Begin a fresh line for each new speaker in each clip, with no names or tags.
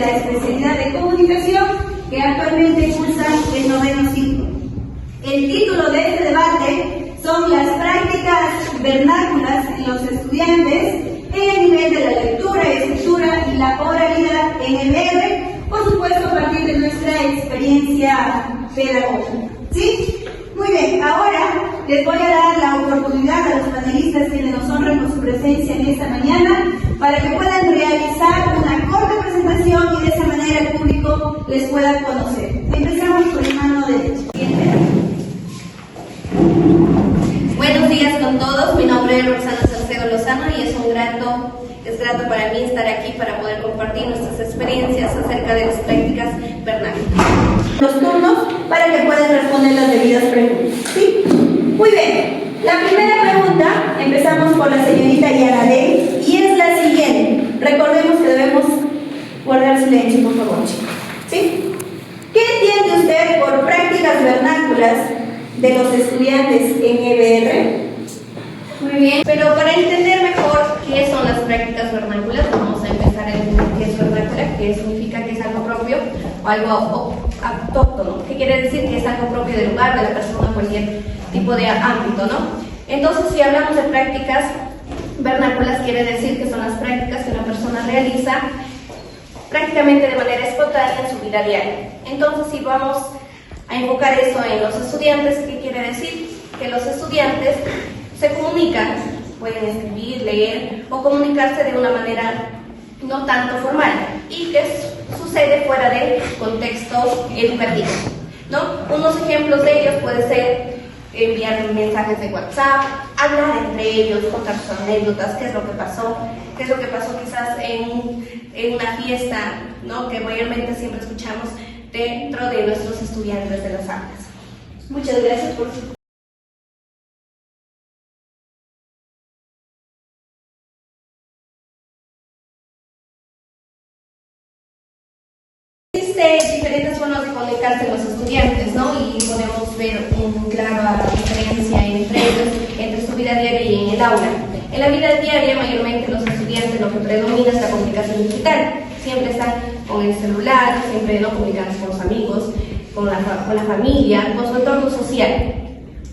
la especialidad de comunicación que actualmente cursan el 9º ciclo. El título de este debate son las prácticas vernáculas en los estudiantes en el nivel de la lectura, escritura y la oralidad en EBR, por supuesto a partir de nuestra experiencia pedagógica. ¿Sí? Muy bien, ahora les voy a dar la oportunidad a los panelistas que nos honran con su presencia en esta mañana para que puedan realizar una corta presentación y de esa manera el público les pueda conocer. Empezamos por el mano derecha.
Buenos días con todos, mi nombre es Roxana Salcedo Lozano y es grato para mí estar aquí para poder compartir nuestras experiencias acerca de las prácticas vernáculas.
Los turnos para que puedan responder las debidas preguntas. ¿Sí? Muy bien. La primera pregunta, empezamos por la señorita Yanadé, y es la siguiente. Recordemos que debemos guardar silencio, por favor, chicos. ¿Sí? ¿Qué entiende usted por prácticas vernáculas de los estudiantes en EBR?
Muy bien, pero para entender mejor qué son las prácticas vernáculas, vamos a empezar a entender qué es vernácula, qué significa que es algo propio o algo autóctono, qué quiere decir que es algo propio del lugar, de la persona, cualquier tipo de ámbito, ¿no? Entonces, si hablamos de prácticas vernáculas, quiere decir que son las prácticas que una persona realiza prácticamente de manera espontánea en su vida diaria. Entonces, si vamos a enfocar eso en los estudiantes, ¿qué quiere decir? Que los estudiantes se comunican, pueden escribir, leer o comunicarse de una manera no tanto formal y que sucede fuera del contexto educativo, ¿no? Unos ejemplos de ellos puede ser enviar mensajes de WhatsApp, hablar entre ellos, contar sus anécdotas, qué es lo que pasó quizás en una fiesta, ¿no? Que mayormente siempre escuchamos dentro de nuestros estudiantes de las aulas.
Muchas gracias por su
Existen diferentes formas de comunicarse los estudiantes, ¿no? Y podemos ver una clara diferencia entre ellos, entre su vida diaria y en el aula. En la vida diaria, mayormente los estudiantes lo que predomina es la comunicación digital. Siempre están con el celular, siempre no comunicarse con los amigos, con la familia, con su entorno social.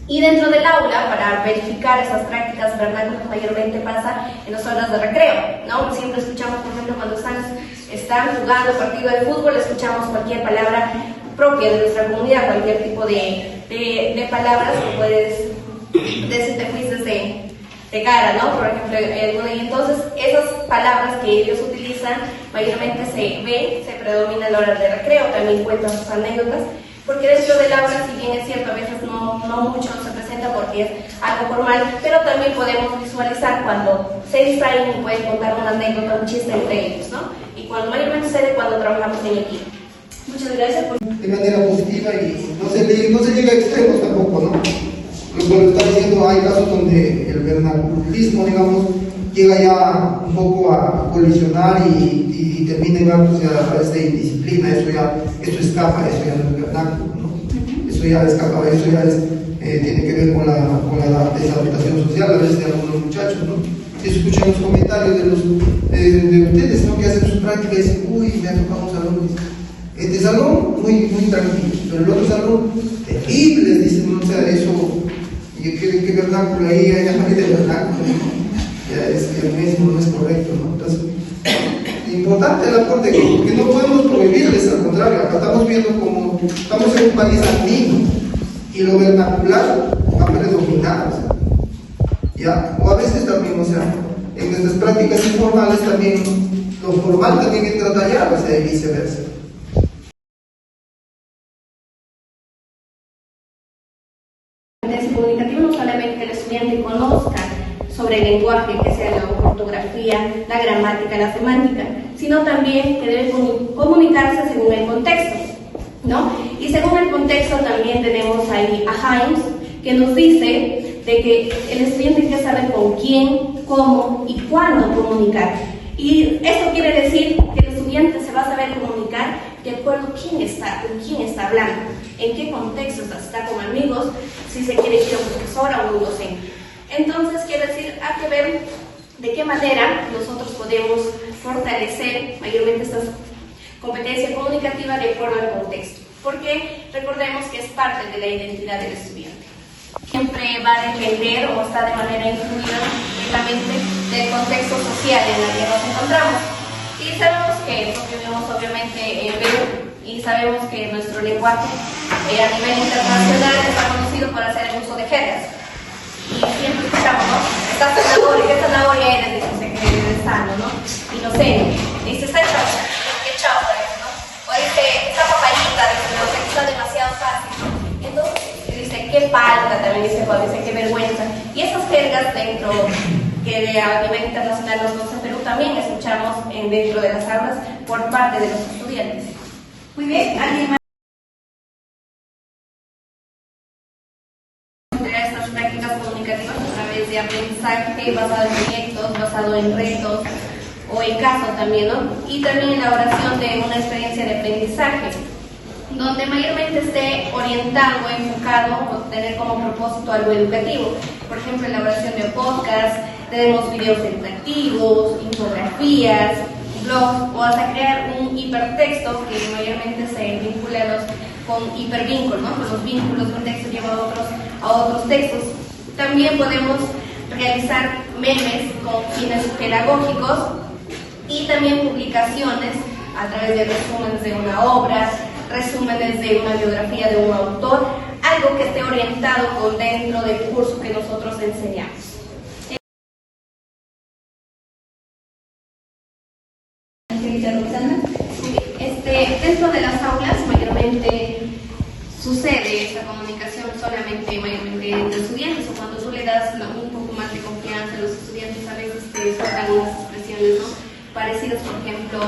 Y dentro del aula, para verificar esas prácticas vernáculas, mayormente pasa en las horas de recreo, ¿no? Siempre escuchamos, por ejemplo, cuando están jugando partido de fútbol, escuchamos cualquier palabra propia de nuestra comunidad, cualquier tipo de palabras que puedes decir te fuiste de cara, ¿no? Por ejemplo, y entonces esas palabras que ellos utilizan mayormente se predomina a la hora de recreo, también cuentan sus anécdotas, porque dentro del aula, si bien es cierto, a veces no mucho se presenta porque es algo formal, pero también podemos visualizar cuando se distraen y pueden contar una anécdota, un chiste entre ellos, ¿no? Y cuando mayormente sucede cuando trabajamos en equipo.
Muchas gracias por
de manera positiva y no se llega a extremos tampoco, ¿no? Como lo está diciendo, hay casos donde el vernaculismo, digamos, llega ya un poco a colisionar y termina en actos a través de indisciplina. Eso escapa, eso ya no es vernáculo, ¿no? Eso ya escapa, eso ya tiene que ver con la desadaptación social a veces de algunos muchachos, ¿no? Eso escuchan los comentarios de ustedes, ¿no? Que hacen su práctica y dicen, uy, me ha tocado un salón. Este salón muy tranquilo, pero el otro salón terrible, dicen, o sea, eso, y qué vernáculo ahí, hay una manera de vernáculo, ¿no? Ya el mismo no es correcto, ¿no? Entonces, importante el aporte, porque no podemos prohibirles, al contrario, acá estamos viendo como estamos en un país andino y lo vernacular va predominando, ¿ya? O a veces también, o sea, en nuestras prácticas informales también, lo formal también entra tallado, o sea, y viceversa.
Comunicativo no solamente que el estudiante conozca sobre el lenguaje, que sea la ortografía, la gramática, la semántica, sino también que debe comunicarse según el contexto, ¿no? Y según el contexto también tenemos ahí a Himes, que nos dice de que el estudiante quiere saber con quién, cómo y cuándo comunicar. Y esto quiere decir que el estudiante se va a saber comunicar de acuerdo a con quién está hablando, en qué contexto está con amigos, si se quiere ir a un profesor o a un docente. Entonces, quiere decir, hay que ver de qué manera nosotros podemos fortalecer mayormente estas competencia comunicativa de acuerdo al contexto, porque recordemos que es parte de la identidad del estudiante. Siempre va a depender o está de manera influida directamente del contexto social en el que nos encontramos. Y sabemos que vivimos obviamente en Perú y sabemos que nuestro lenguaje a nivel internacional está conocido por hacer el uso de jergas. Y siempre escuchamos, ¿no? Esta zanahoria, ¿qué zanahoria eres? Dice que eres sano, ¿no? Inocente. Dice, está chao, qué chao, ¿no? O dice, esta papayita, dice, no, que está demasiado fácil. Entonces, dice, qué palta, también dice, qué vergüenza. Y esas jergas dentro, que a nivel internacional nosotros en Perú también escuchamos dentro de las aulas por parte de los estudiantes.
Muy bien, ¿alguien más?
Estas prácticas comunicativas a través de aprendizaje basado en proyectos, basado en retos o en casos también, ¿no? Y también elaboración de una experiencia de aprendizaje, donde mayormente esté orientado, enfocado o tener como propósito algo educativo. Por ejemplo, elaboración de podcasts, tenemos videos educativos, infografías, blogs o hasta crear un hipertexto que mayormente se vincula con hipervínculos, ¿no? Con los vínculos de un texto lleva a otros textos. También podemos realizar memes con fines pedagógicos y también publicaciones a través de resúmenes de una obra, resúmenes de una biografía de un autor, algo que esté orientado con dentro del curso que nosotros enseñamos. Dentro de las aulas mayormente sucede esta comunicación mayormente entre estudiantes, o cuando tú le das un poco más de confianza a los estudiantes, a veces te sacan unas expresiones, ¿no? Parecidas. Por ejemplo,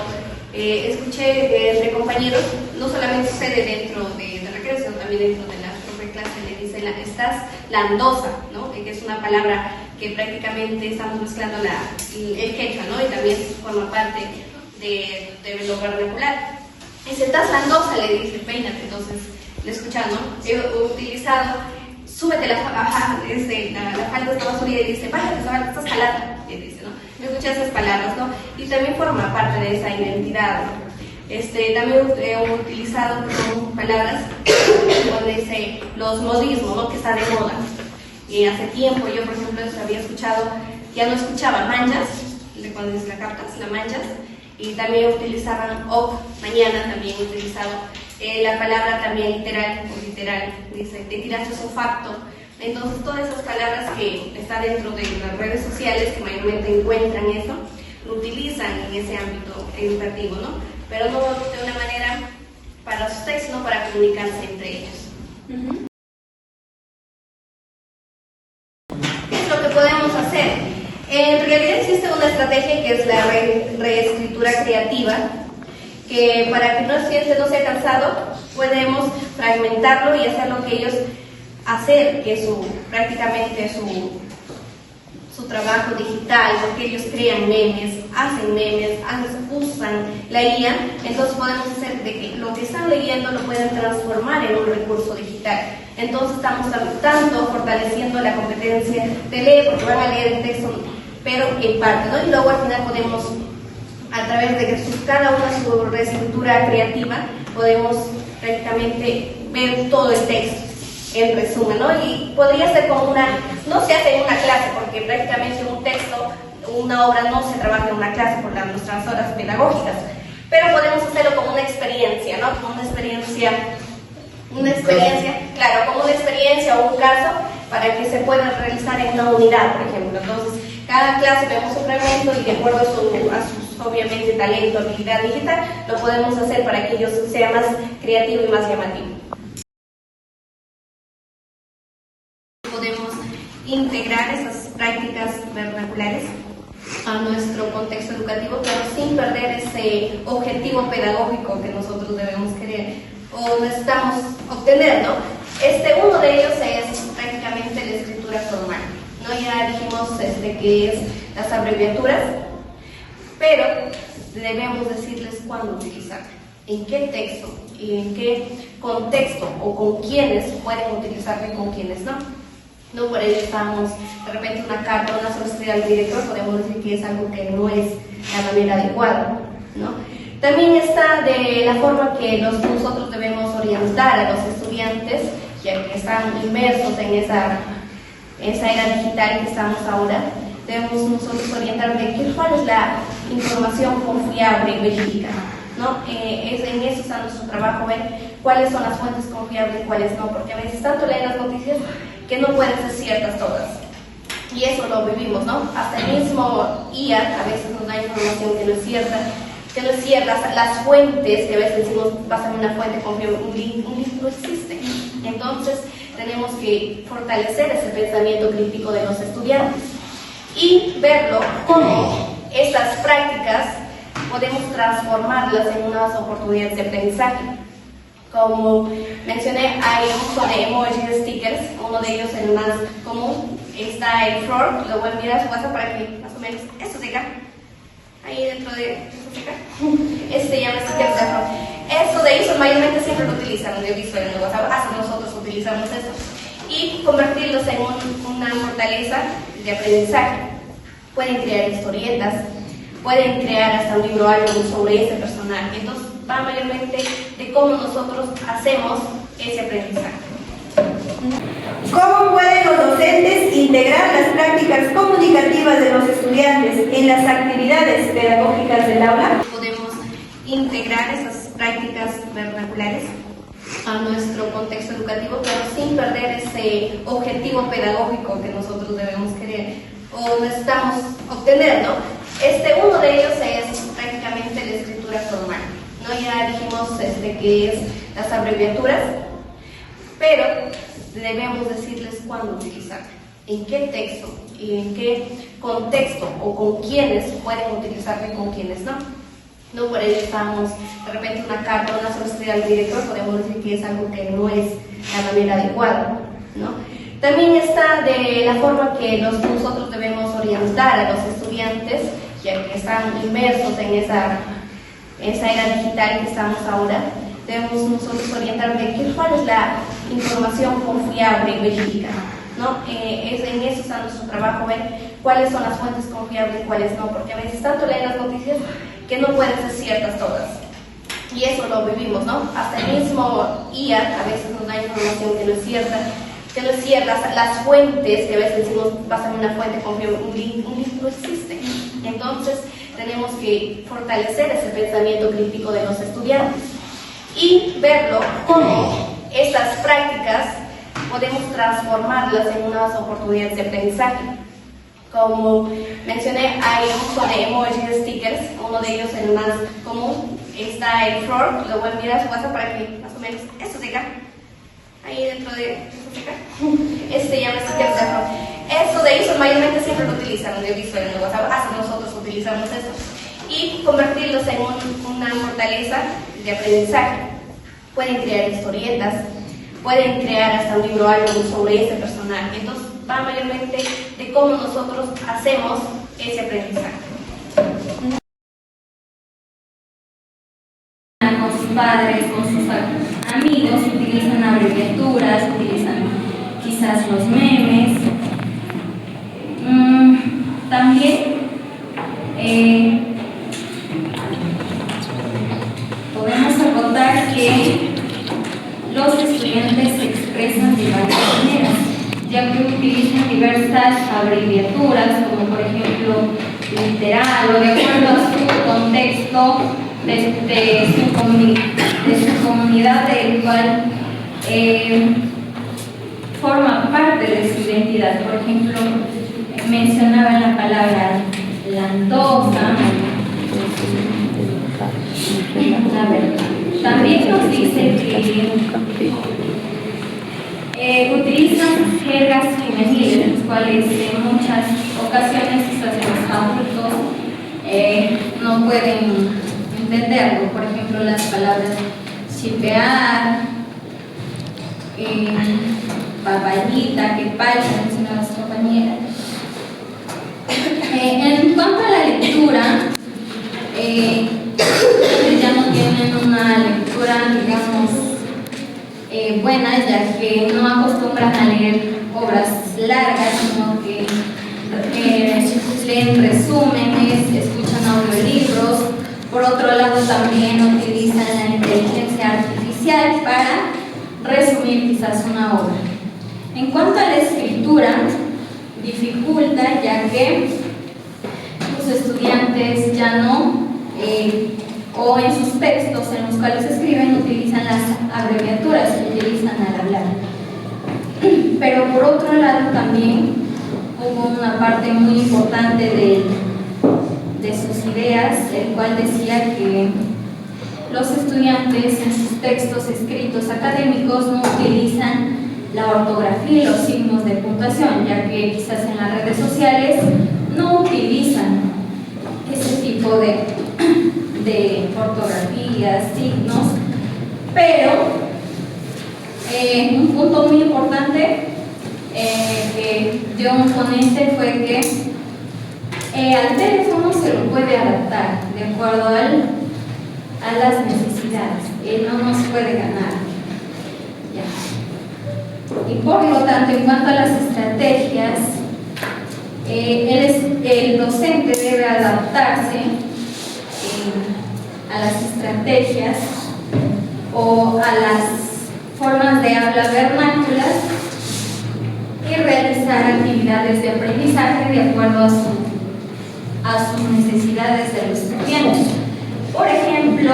escuché entre compañeros, no solamente sucede dentro de recreo, sino también dentro de la propia clase, le dicen, estás landosa, ¿no? Que es una palabra que prácticamente estamos mezclando el quechua, ¿no? Y también forma parte de lo vernacular. Dice, estás landosa, le dice, peínate. Entonces, le escuchan, ¿no? He utilizado, súbete la falda está más subida y dice, bájate, estás jalada, le dice, ¿no? Escucha esas palabras, ¿no? Y también forma parte de esa identidad, ¿no? También he utilizado palabras como dice los modismos, ¿no? Que está de moda. Y hace tiempo yo, por ejemplo, había escuchado, ya no escuchaba manchas, cuando dice la captas, la manchas, y también utilizaban mañana también he utilizado la palabra también literal, dice, te tiraste un facto. Entonces, todas esas palabras que están dentro de las redes sociales, que mayormente encuentran eso, lo utilizan en ese ámbito educativo, ¿no? Pero no de una manera para ustedes, sino para comunicarse entre ellos. ¿Qué es lo que podemos hacer? En realidad existe una estrategia que es la reescritura creativa, que para que un estudiante no sea cansado, podemos fragmentarlo y hacer lo que ellos hacen, que es prácticamente su trabajo digital, porque ellos crean memes, hacen memes, usan la IA. Entonces podemos hacer de que lo que están leyendo lo pueden transformar en un recurso digital. Entonces estamos tanto fortaleciendo la competencia de leer, porque van a leer el texto, pero en parte, ¿no? Y luego al final podemos, a través de que cada una su reescritura creativa, podemos prácticamente ver todo el texto en resumen, ¿no? Y podría ser como no se hace en una clase, porque prácticamente un texto, una obra no se trabaja en una clase por nuestras horas pedagógicas, pero podemos hacerlo como una experiencia, ¿no? Como una experiencia, claro, como una experiencia o un caso para que se pueda realizar en una unidad, por ejemplo. Entonces, cada clase vemos un fragmento y de acuerdo a sus obviamente talento, habilidad digital, lo podemos hacer para que ellos sea más creativo y más llamativo. Podemos integrar esas prácticas vernaculares a nuestro contexto educativo, pero sin perder ese objetivo pedagógico que nosotros debemos querer o necesitamos obtener, ¿no? Uno de ellos es prácticamente la escritura formal, ¿no? Ya dijimos que es las abreviaturas, pero debemos decirles cuándo utilizar, en qué texto y en qué contexto o con quiénes pueden utilizarlo y con quiénes no. No por ello estamos, de repente una carta, una solicitud al director, podemos decir que es algo que no es la manera adecuada, ¿no? También está de la forma que nosotros debemos orientar a los estudiantes, ya que están inmersos en esa era digital que estamos ahora. Debemos nosotros orientar de cuál es la información confiable y verídica, ¿no? En eso está nuestro trabajo, ver cuáles son las fuentes confiables y cuáles no, porque a veces tanto leen las noticias que no pueden ser ciertas todas. Y eso lo vivimos, ¿no? Hasta el mismo IA a veces nos da información que no es cierta, las fuentes que a veces decimos basan en una fuente confiable, un link no existe. Entonces tenemos que fortalecer ese pensamiento crítico de los estudiantes y verlo como estas prácticas podemos transformarlas en unas oportunidades de aprendizaje. Como mencioné, hay un montón de emojis, de stickers, uno de ellos, el más común, está el frog, lo voy a enviar a su WhatsApp para que más o menos, esto se acá, ahí dentro de esto se acá, se llama stickers de frog. Esto de ellos mayormente siempre lo utilizan, lo he visto en el WhatsApp, hasta nosotros utilizamos esto, y convertirlos en una fortaleza de aprendizaje. Pueden crear historietas, pueden crear hasta un libro algo sobre ese personaje. Entonces va mayormente de cómo nosotros hacemos ese aprendizaje.
¿Cómo pueden los docentes integrar las prácticas comunicativas de los estudiantes en las actividades pedagógicas del aula?
Podemos integrar esas prácticas vernaculares a nuestro contexto educativo, pero sin perder ese objetivo pedagógico que nosotros debemos querer o necesitamos obtener, ¿no? Uno de ellos es prácticamente la escritura formal, ¿no? Ya dijimos que es las abreviaturas, pero debemos decirles cuándo utilizar, en qué texto y en qué contexto o con quiénes pueden utilizarlo y con quiénes no. No por ello estamos de repente una carta, una solicitud al director, podemos decir que es algo que no es la manera adecuada, ¿no? También está de la forma que nosotros debemos orientar a los estudiantes, ya que están inmersos en esa era digital que estamos ahora. Debemos nosotros orientar de cuál es la información confiable y verídica, ¿no? En eso está nuestro trabajo, ver cuáles son las fuentes confiables y cuáles no, porque a veces tanto leen las noticias que no pueden ser ciertas todas. Y eso lo vivimos, ¿no? Hasta el mismo IA a veces nos da información que no es cierta, las fuentes que a veces decimos basan en una fuente confiable, un link no existe. Entonces tenemos que fortalecer ese pensamiento crítico de los estudiantes y verlo como estas prácticas podemos transformarlas en unas oportunidades de aprendizaje. Como mencioné, hay un montón de emojis, de stickers, uno de ellos, el más común, está el frog, lo voy a enviar a su WhatsApp para que más o menos, esto se acá, ahí dentro de esto se acá, se llama stickers de frog. Esto de ellos mayormente siempre lo utilizan, lo he visto en el WhatsApp, hasta nosotros utilizamos esto, y convertirlos en una fortaleza de aprendizaje. Pueden crear historietas, pueden crear hasta un libro algo sobre ese personaje. Entonces va mayormente de cómo nosotros hacemos ese aprendizaje.
Con sus padres, con sus amigos, utilizan abreviaturas, utilizan quizás los memes. También podemos acotar que los estudiantes se expresan de varias maneras, ya que utilizan diversas abreviaturas, como por ejemplo literal, o de acuerdo a su contexto de su comunidad, del cual forma parte de su identidad. Por ejemplo, mencionaba la palabra lantosa. A ver, también nos dice que utilizan jergas juveniles, las cuales en muchas ocasiones quizás los adultos no pueden entenderlo. Por ejemplo, las palabras chipear, papayita, que palta, mencionaba su compañera. En cuanto a la lectura, ya no tienen una lectura, digamos, buena, ya que no acostumbran a leer obras largas, sino que leen resúmenes, escuchan audiolibros, Por otro lado, también utilizan la inteligencia artificial para resumir quizás una obra. En cuanto a la escritura, dificulta, ya que los estudiantes ya no, o en sus textos en los cuales escriben, utilizan las abreviaturas que utilizan al hablar. Pero por otro lado también hubo una parte muy importante de sus ideas, el cual decía que los estudiantes en sus textos escritos académicos no utilizan la ortografía y los signos de puntuación, ya que quizás en las redes sociales no utilizan ese tipo de ortografías, signos, pero un punto muy importante que dio un ponente fue que al teléfono se lo puede adaptar de acuerdo a las necesidades, no nos puede ganar. Ya. Y por lo tanto, en cuanto a las estrategias, el docente debe adaptarse a las estrategias o a las formas de habla vernáculas y realizar actividades de aprendizaje de acuerdo a sus necesidades de los estudiantes. Por ejemplo,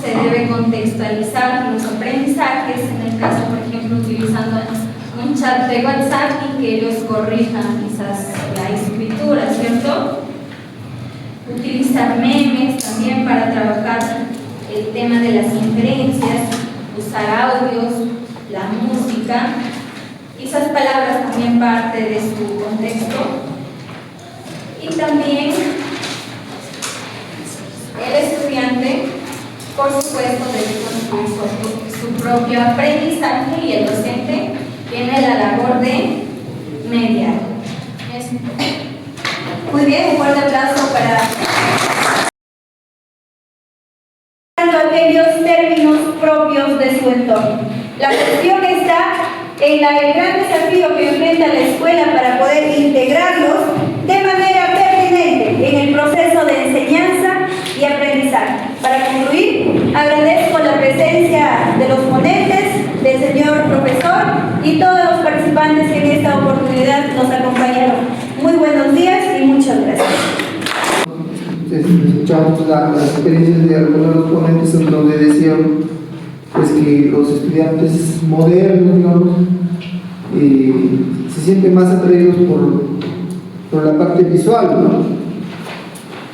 se debe contextualizar los aprendizajes, en el caso, por ejemplo, utilizando un chat de WhatsApp y que ellos corrijan quizás la escritura, ¿cierto? Utilizar memes también para trabajar el tema de las inferencias, usar audios, la música, quizás palabras también parte de su contexto. Y también el estudiante, por supuesto, debe construir su propio aprendizaje y el docente tiene la labor de mediar.
Muy bien, un fuerte aplauso para aquellos términos propios de su entorno. La cuestión está en el gran desafío que enfrenta la escuela para poder integrarlos de manera pertinente en el proceso de enseñanza y aprendizaje. Para concluir, agradezco la presencia de los ponentes, del señor profesor y todos los participantes que en esta oportunidad nos acompañaron. Muy buenos días y muchas gracias.
Escuchamos las experiencias de algunos de los ponentes en donde decían pues, que los estudiantes modernos, digamos, se sienten más atraídos por la parte visual, ¿no?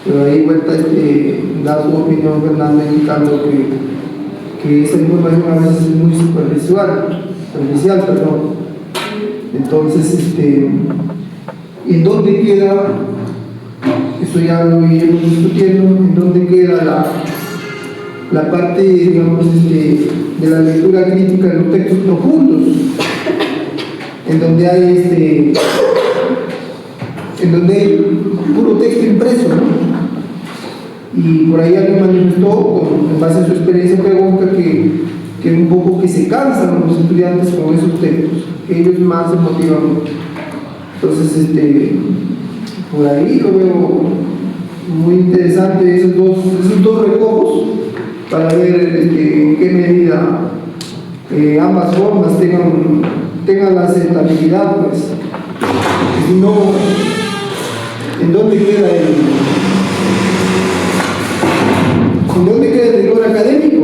Pero ahí vuelta da su opinión Fernando indicando que esa información a veces es muy superficial, perdón. Entonces, ¿en dónde queda? Eso ya lo iremos discutiendo, en dónde queda la parte, digamos, de la lectura crítica de los textos profundos, en donde hay puro texto impreso, ¿no? Y por ahí alguien manifestó, en base a su experiencia pedagógica, que un poco que se cansan los estudiantes con esos textos, que ellos más se motivan. Entonces, por ahí lo veo muy interesante esos dos recojos para ver en qué medida ambas formas tengan la aceptabilidad, pues. Si no, ¿en dónde queda el rigor académico?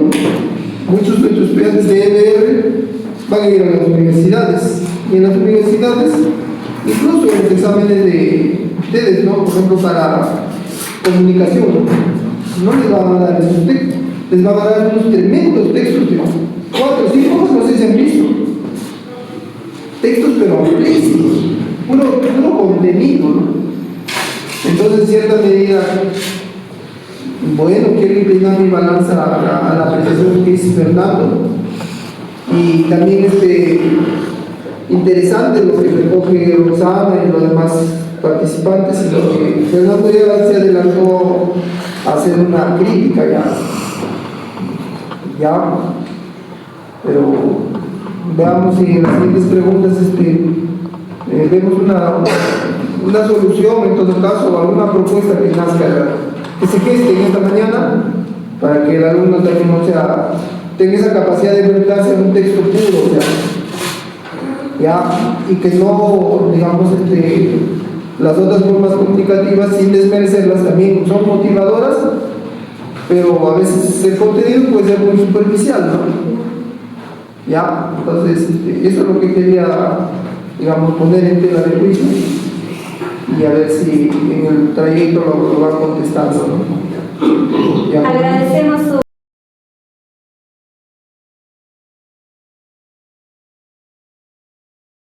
Muchos de nuestros estudiantes de EBR van a ir a las universidades, y en las universidades, incluso en los exámenes de ustedes, ¿no? Por ejemplo, para comunicación, no les van a dar esos textos, les van a dar unos tremendos textos de 4 o 5 hojas, no sé si han visto. Textos pero amplísimos, puro contenido, ¿no? Entonces, en cierta medida, bueno, quiero inclinar mi balanza a la apreciación que dice Fernando, y también interesante lo que recoge Roxana y los demás participantes, y lo que Fernando ya se adelantó a hacer una crítica ya, pero veamos si en las siguientes preguntas vemos una solución, en todo caso, alguna propuesta que nazca, que se geste en esta mañana para que el alumno también, o sea, tenga esa capacidad de enfrentarse a un texto puro, o sea, ya, y que no, digamos, las otras formas comunicativas, sin desmerecerlas, también son motivadoras, pero a veces el contenido puede ser muy superficial, ¿no? Ya, entonces, eso es lo que quería, digamos, poner en tela de juicio y a ver si en el trayecto lo van contestando, ¿no? Ya.
Agradecemos su